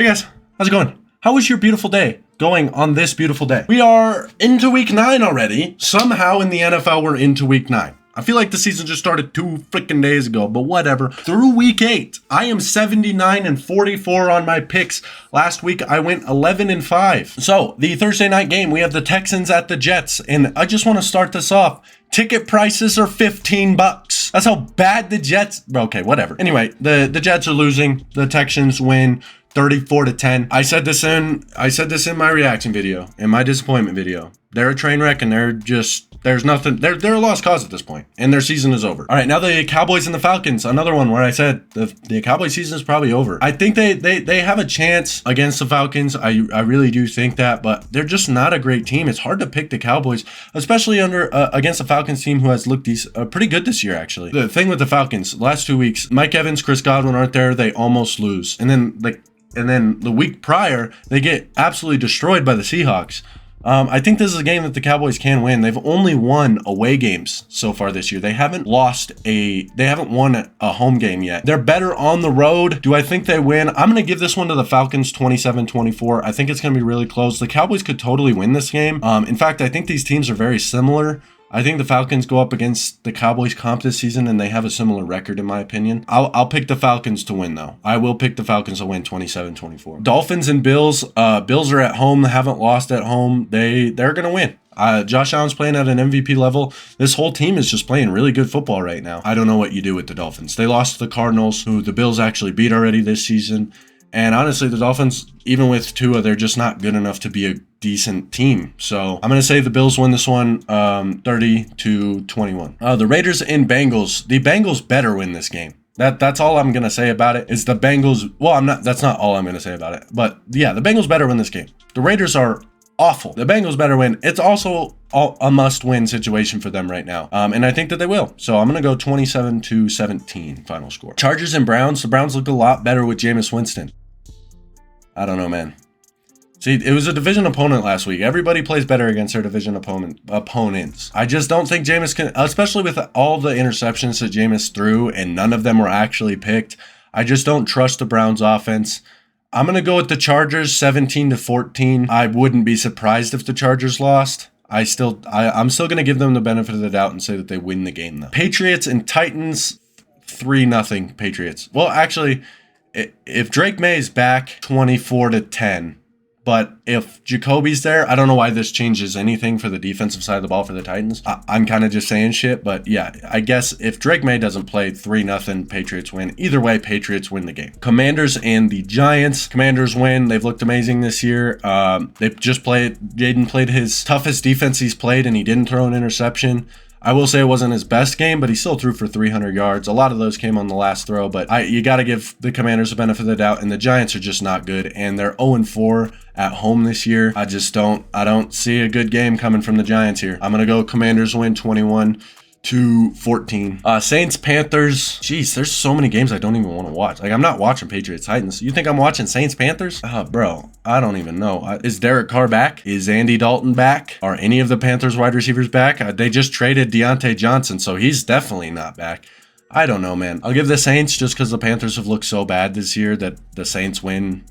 Hey guys, how's it going? How was your beautiful day going on this beautiful day? We are into week 9 already. Somehow in the NFL, we're into week 9. I feel like the season just started 2 freaking days ago, but whatever. Through week 8, I am 79-44 on my picks. Last week, I went 11-5. So, the Thursday night game, we have the Texans at the Jets, and I just want to start this off. Ticket prices are $15. That's how bad the Jets... Okay, whatever. Anyway, the Jets are losing. The Texans win 34-10. I said this in my reaction video, in my disappointment video. They're a train wreck, and there's nothing. They're a lost cause at this point, and their season is over. All right, now the Cowboys and the Falcons. Another one where I said the Cowboys season is probably over. I think they have a chance against the Falcons. I really do think that, but they're just not a great team. It's hard to pick the Cowboys, especially against the Falcons team who has looked pretty good this year, actually. The thing with the Falcons, last 2 weeks, Mike Evans, Chris Godwin aren't there. They almost lose, and then the week prior, they get absolutely destroyed by the Seahawks. I think this is a game that the Cowboys can win. They've only won away games so far this year. They haven't won a home game yet. They're better on the road. Do I think they win? I'm going to give this one to the Falcons 27-24. I think it's going to be really close. The Cowboys could totally win this game. In fact, I think these teams are very similar. I think the Falcons go up against the Cowboys comp this season, and they have a similar record, in my opinion. I'll pick the Falcons to win, though. I will pick the Falcons to win 27-24. Dolphins and Bills. Bills are at home. They haven't lost at home. They're going to win. Josh Allen's playing at an MVP level. This whole team is just playing really good football right now. I don't know what you do with the Dolphins. They lost to the Cardinals, who the Bills actually beat already this season. And honestly, the Dolphins, even with Tua, they're just not good enough to be a decent team. So I'm going to say the Bills win this one 30-21. The Raiders and Bengals. The Bengals better win this game. That's all I'm going to say about it is the Bengals. Well, that's not all I'm going to say about it. But yeah, the Bengals better win this game. The Raiders are awful. The Bengals better win. It's also a must-win situation for them right now. And I think that they will. So I'm going to go 27-17 final score. Chargers and Browns. The Browns look a lot better with Jameis Winston. I don't know, man. See, it was a division opponent last week. Everybody plays better against their division opponents. I just don't think Jameis can, especially with all the interceptions that Jameis threw, and none of them were actually picked. I just don't trust the Browns offense. I'm going to go with the Chargers 17-14. I wouldn't be surprised if the Chargers lost. I'm still going to give them the benefit of the doubt and say that they win the game, though. Patriots and Titans, 3-0 Patriots. Well, actually, if Drake May is back, 24-10. But if Jacoby's there, I don't know why this changes anything for the defensive side of the ball for the Titans. I'm kind of just saying shit, but yeah, I guess if Drake May doesn't play, 3-0 Patriots win. Either way, Patriots win the game. Commanders and the Giants. Commanders win. They've looked amazing this year. Jaden played his toughest defense he's played, and he didn't throw an interception. I will say it wasn't his best game, but he still threw for 300 yards. A lot of those came on the last throw, but you got to give the Commanders the benefit of the doubt, and the Giants are just not good, and they're 0-4 at home this year. I don't see a good game coming from the Giants here. I'm going to go Commanders win 21-14. Saints, Panthers. Jeez, there's so many games I don't even want to watch. Like, I'm not watching Patriots, Titans. You think I'm watching Saints, Panthers? Bro, I don't even know. Is Derek Carr back? Is Andy Dalton back? Are any of the Panthers wide receivers back? They just traded Deontay Johnson, so he's definitely not back. I don't know, man. I'll give the Saints just because the Panthers have looked so bad this year that the Saints win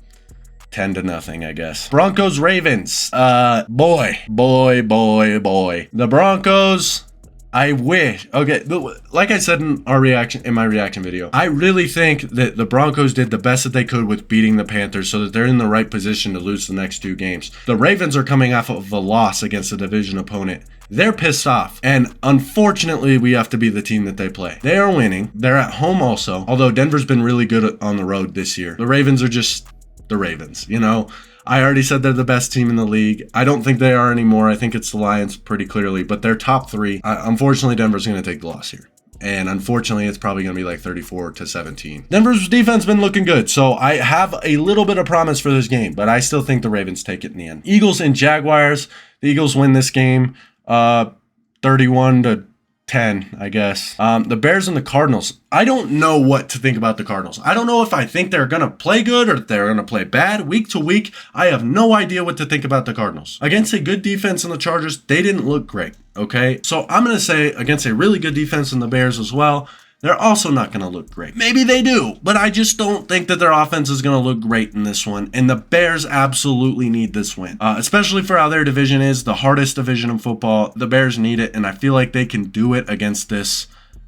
10-0, I guess. Broncos, Ravens. Boy. The Broncos, I wish. Okay, like I said in my reaction video, I really think that the Broncos did the best that they could with beating the Panthers so that they're in the right position to lose the next 2 games. The Ravens are coming off of a loss against a division opponent. They're pissed off, and unfortunately, we have to be the team that they play. They are winning. They're at home also, although Denver's been really good on the road this year. The Ravens are just the Ravens, you know? I already said they're the best team in the league. I don't think they are anymore. I think it's the Lions pretty clearly, but they're top 3. Unfortunately, Denver's going to take the loss here. And unfortunately, it's probably going to be like 34-17. Denver's defense been looking good, so I have a little bit of promise for this game, but I still think the Ravens take it in the end. Eagles and Jaguars. The Eagles win this game 31-10, I guess. The Bears and the Cardinals. I don't know what to think about the Cardinals. I don't know if I think they're going to play good or if they're going to play bad. Week to week, I have no idea what to think about the Cardinals. Against a good defense in the Chargers, they didn't look great, okay? So I'm going to say against a really good defense in the Bears as well, they're also not going to look great. Maybe they do, but I just don't think that their offense is going to look great in this one. And the Bears absolutely need this win, especially for how their division is, the hardest division in football. The Bears need it, and I feel like they can do it against this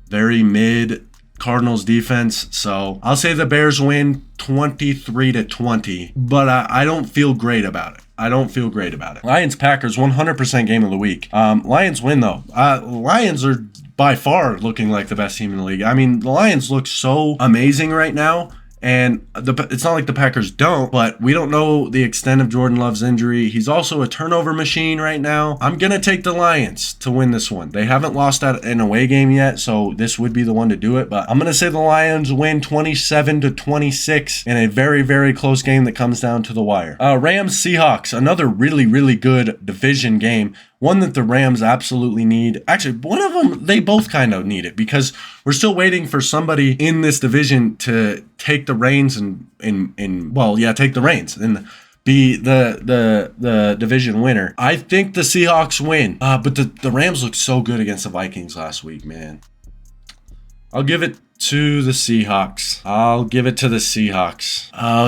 very mid Cardinals defense. So I'll say the Bears win 23-20, but I don't feel great about it. Lions Packers 100% game of the week. Lions win though. Lions are by far looking like the best team in the league. I mean, the Lions look so amazing right now. And it's not like the Packers don't, but we don't know the extent of Jordan Love's injury. He's also a turnover machine right now. I'm going to take the Lions to win this one. They haven't lost an away game yet, so this would be the one to do it. But I'm going to say the Lions win 27-26 in a very, very close game that comes down to the wire. Rams Seahawks, another really, really good division game. One that the Rams absolutely need. Actually, one of them, they both kind of need it because we're still waiting for somebody in this division to take the reins and take the reins and be the division winner. I think the Seahawks win, but the Rams looked so good against the Vikings last week, man. I'll give it to the Seahawks. Oh,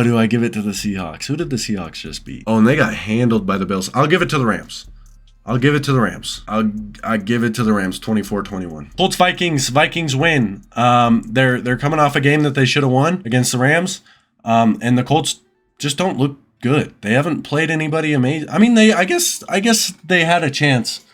do I give it to the Seahawks? Who did the Seahawks just beat? Oh, and they got handled by the Bills. I'll give it to the Rams. I give it to the Rams 24-21. Colts Vikings win. They're coming off a game that they should have won against the Rams. And the Colts just don't look good. They haven't played anybody amazing. I mean, I guess they had a chance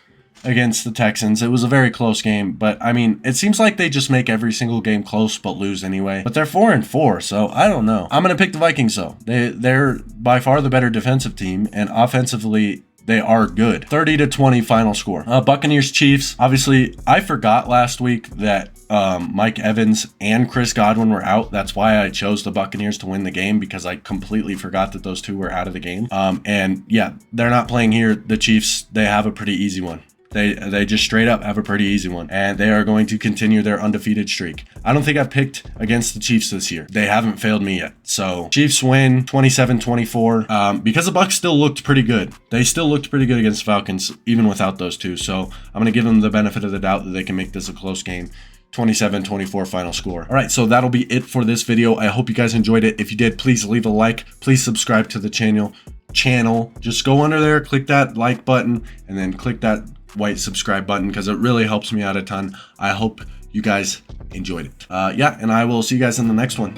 against the Texans. It was a very close game, but I mean, it seems like they just make every single game close but lose anyway. But they're 4-4, so I don't know. I'm going to pick the Vikings though. They're by far the better defensive team, and offensively they are good. 30-20 final score. Buccaneers Chiefs. Obviously, I forgot last week that Mike Evans and Chris Godwin were out. That's why I chose the Buccaneers to win the game, because I completely forgot that those two were out of the game. And yeah, they're not playing here. The Chiefs, they have a pretty easy one. They just straight up have a pretty easy one, and they are going to continue their undefeated streak. I don't think I've picked against the Chiefs this year. They haven't failed me yet. So Chiefs win 27-24 because the Bucs still looked pretty good. They still looked pretty good against Falcons even without those two. So I'm going to give them the benefit of the doubt that they can make this a close game. 27-24 final score. All right, so that'll be it for this video. I hope you guys enjoyed it. If you did, please leave a like. Please subscribe to the channel. Just go under there, click that like button, and then click that white subscribe button, because it really helps me out a ton. I hope you guys enjoyed it. And I will see you guys in the next one.